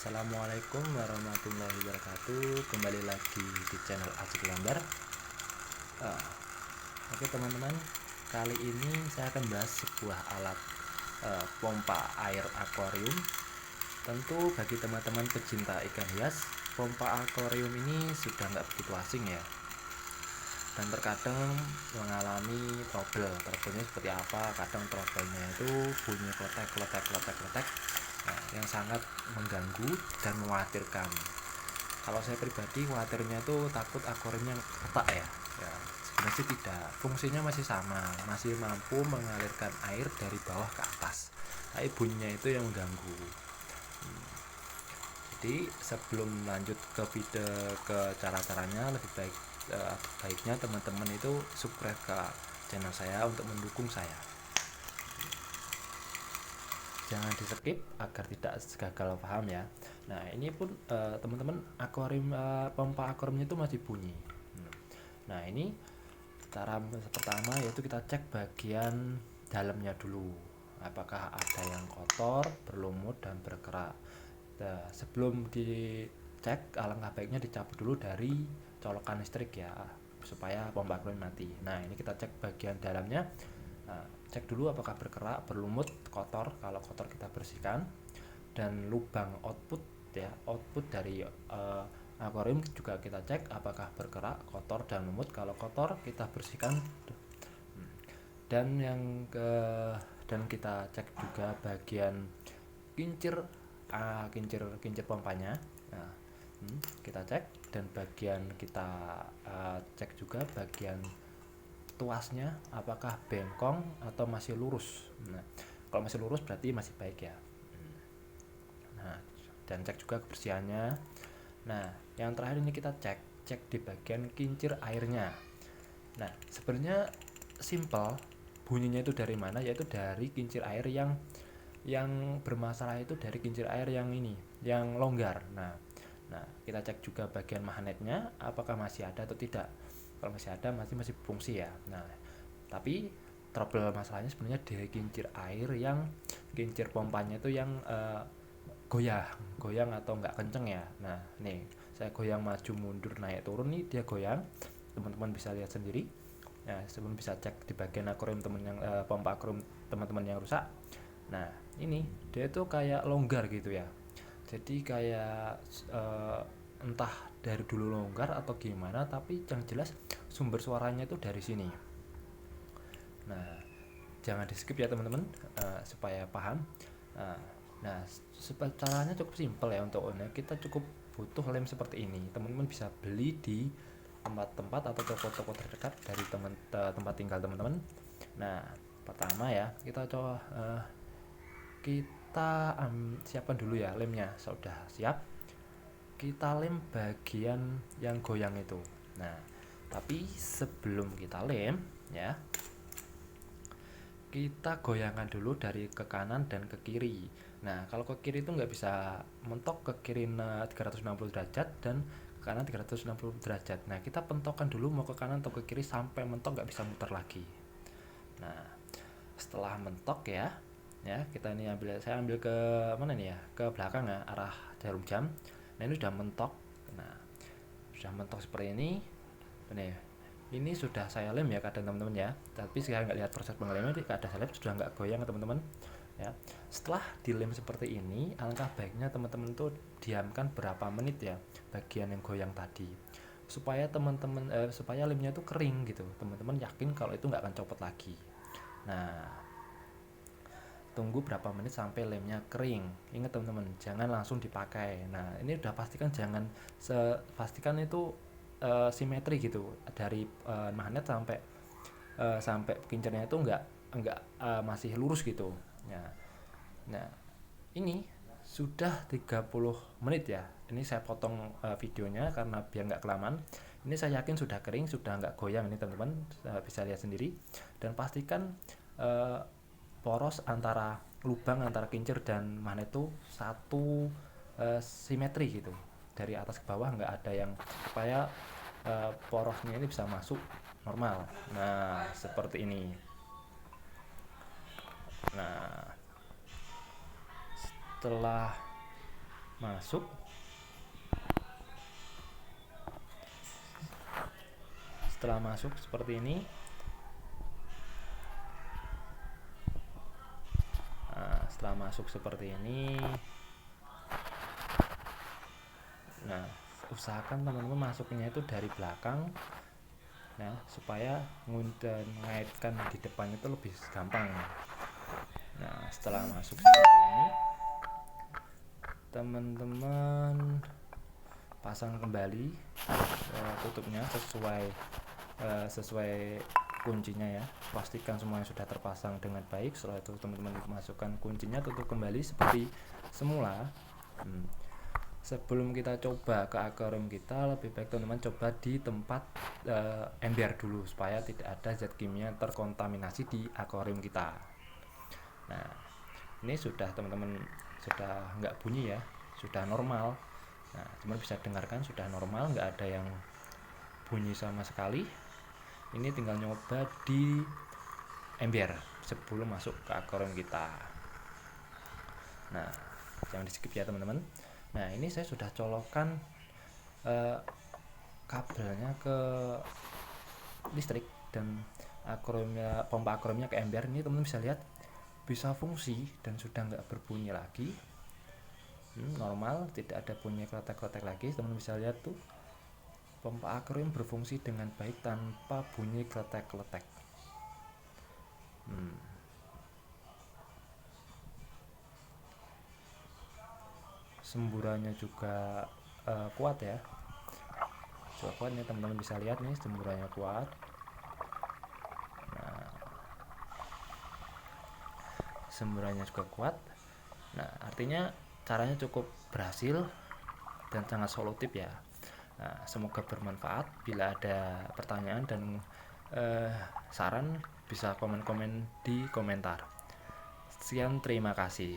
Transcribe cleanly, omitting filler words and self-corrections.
Assalamualaikum warahmatullahi wabarakatuh. Kembali lagi di channel Asik Lambar. Ah, Oke teman-teman, kali ini saya akan bahas sebuah alat pompa air akuarium. Tentu bagi teman-teman pecinta ikan hias, pompa akuarium ini sudah nggak begitu asing ya. Dan terkadang mengalami trouble. Trouble-nya seperti apa? Kadang trouble-nya itu bunyi kletek, yang sangat mengganggu dan mengkhawatirkan. Kalau saya pribadi khawatirnya itu takut akuariumnya retak ya. Sebenarnya sih tidak, fungsinya masih sama, masih mampu mengalirkan air dari bawah ke atas, tapi bunyinya itu yang mengganggu. Jadi sebelum lanjut ke video ke cara-caranya, lebih baiknya teman-teman itu subscribe ke channel saya untuk mendukung saya. Jangan di skip agar tidak gagal paham ya. Nah ini pun teman-teman akuarium pompa akuariumnya itu masih bunyi. Nah ini cara pertama yaitu kita cek bagian dalamnya dulu, apakah ada yang kotor, berlumut dan berkerak. Nah, sebelum dicek alangkah baiknya dicabut dulu dari colokan listrik ya, supaya pompa akuarium mati. Nah ini kita cek bagian dalamnya. Nah, cek dulu apakah berkerak, berlumut, kotor. Kalau kotor kita bersihkan. Dan lubang output ya, output dari akuarium juga kita cek apakah berkerak, kotor dan lumut. Kalau kotor kita bersihkan. Dan dan kita cek juga bagian kincir pompanya. Nah, kita cek, dan bagian kita cek juga bagian tuasnya apakah bengkong atau masih lurus. Nah, kalau masih lurus berarti masih baik ya. Nah, dan cek juga kebersihannya. Nah, yang terakhir ini kita cek di bagian kincir airnya. Nah, sebenarnya simple, bunyinya itu dari mana? Yaitu dari kincir air yang bermasalah, itu dari kincir air yang ini, yang longgar. Nah, kita cek juga bagian magnetnya apakah masih ada atau tidak. Kalau masih ada masih fungsi ya. Nah, tapi trouble masalahnya sebenarnya dari kincir air yang kincir pompanya itu yang goyang atau nggak kenceng ya. Nah nih saya goyang maju mundur naik turun nih, dia goyang, teman-teman bisa lihat sendiri. Nah sebelum bisa cek di bagian akuarium pompa akuarium teman-teman yang rusak. Nah ini dia itu kayak longgar gitu ya, jadi kayak entah dari dulu longgar atau gimana, tapi yang jelas sumber suaranya itu dari sini. Nah jangan di skip ya teman-teman, supaya paham. Nah caranya cukup simpel ya. Untuk kita cukup butuh lem seperti ini. Teman-teman bisa beli di tempat-tempat atau toko-toko terdekat dari tempat tinggal teman-teman. Nah pertama ya, kita coba kita siapkan dulu ya lemnya. Sudah siap, kita lem bagian yang goyang itu. Nah tapi sebelum kita lem ya, kita goyangkan dulu dari ke kanan dan ke kiri. Nah kalau ke kiri itu nggak bisa mentok, ke kiri 360 derajat dan ke kanan 360 derajat. Nah kita pentokkan dulu mau ke kanan atau ke kiri sampai mentok, nggak bisa muter lagi. Nah setelah mentok ya kita ini saya ambil ke mana nih ya, ke belakang ya, arah jarum jam. Nah ini sudah mentok. Nah sudah mentok seperti ini. Ini sudah saya lem ya kadang teman-teman ya, tapi sekarang nggak lihat proses pengelemnya, ada saya lem sudah nggak goyang teman-teman ya. Setelah dilem seperti ini, alangkah baiknya teman-teman tuh diamkan berapa menit ya bagian yang goyang tadi, supaya supaya lemnya tuh kering gitu. Teman-teman yakin kalau itu nggak akan copot lagi. Nah tunggu berapa menit sampai lemnya kering. Ingat teman-teman, jangan langsung dipakai. Nah ini udah pastikan, pastikan itu simetri gitu, dari magnet sampai kincirnya itu enggak masih lurus gitu. Nah ini sudah 30 menit ya. Ini saya potong videonya karena biar nggak kelamaan. Ini saya yakin sudah kering, sudah nggak goyang ini teman-teman, bisa lihat sendiri. Dan pastikan poros antara lubang antara kincir dan magnet itu satu simetri gitu, dari atas ke bawah nggak ada yang, supaya porosnya ini bisa masuk normal. Nah seperti ini. Nah setelah masuk. Setelah masuk seperti ini, setelah masuk seperti ini, nah usahakan teman-teman masuknya itu dari belakang, nah supaya mengaitkan di depan itu lebih gampang. Nah setelah masuk seperti ini, teman-teman pasang kembali tutupnya sesuai kuncinya ya. Pastikan semuanya sudah terpasang dengan baik. Setelah itu teman-teman masukkan kuncinya, tutup kembali seperti semula. Sebelum kita coba ke akuarium kita, lebih baik teman-teman coba di tempat ember dulu supaya tidak ada zat kimia terkontaminasi di akuarium kita. Nah ini sudah teman-teman sudah nggak bunyi ya, sudah normal. Nah teman bisa dengarkan sudah normal, nggak ada yang bunyi sama sekali. Ini tinggal nyoba di ember sebelum masuk ke akuarium kita. Nah jangan di skip ya teman-teman. Nah ini saya sudah colokkan kabelnya ke listrik dan pompa akuariumnya ke ember. Ini teman-teman bisa lihat bisa fungsi dan sudah nggak berbunyi lagi. Normal, tidak ada bunyi kletek-kletek lagi. Teman-teman bisa lihat tuh, pompa akuarium berfungsi dengan baik tanpa bunyi kletek-kletek. Semburannya juga kuat ya, juga kuat nih teman-teman bisa lihat nih, semburannya kuat. Nah semburannya juga kuat. Nah artinya caranya cukup berhasil dan sangat solutif ya. Nah, semoga bermanfaat. Bila ada pertanyaan dan saran bisa komen-komen di komentar. Sekian, terima kasih.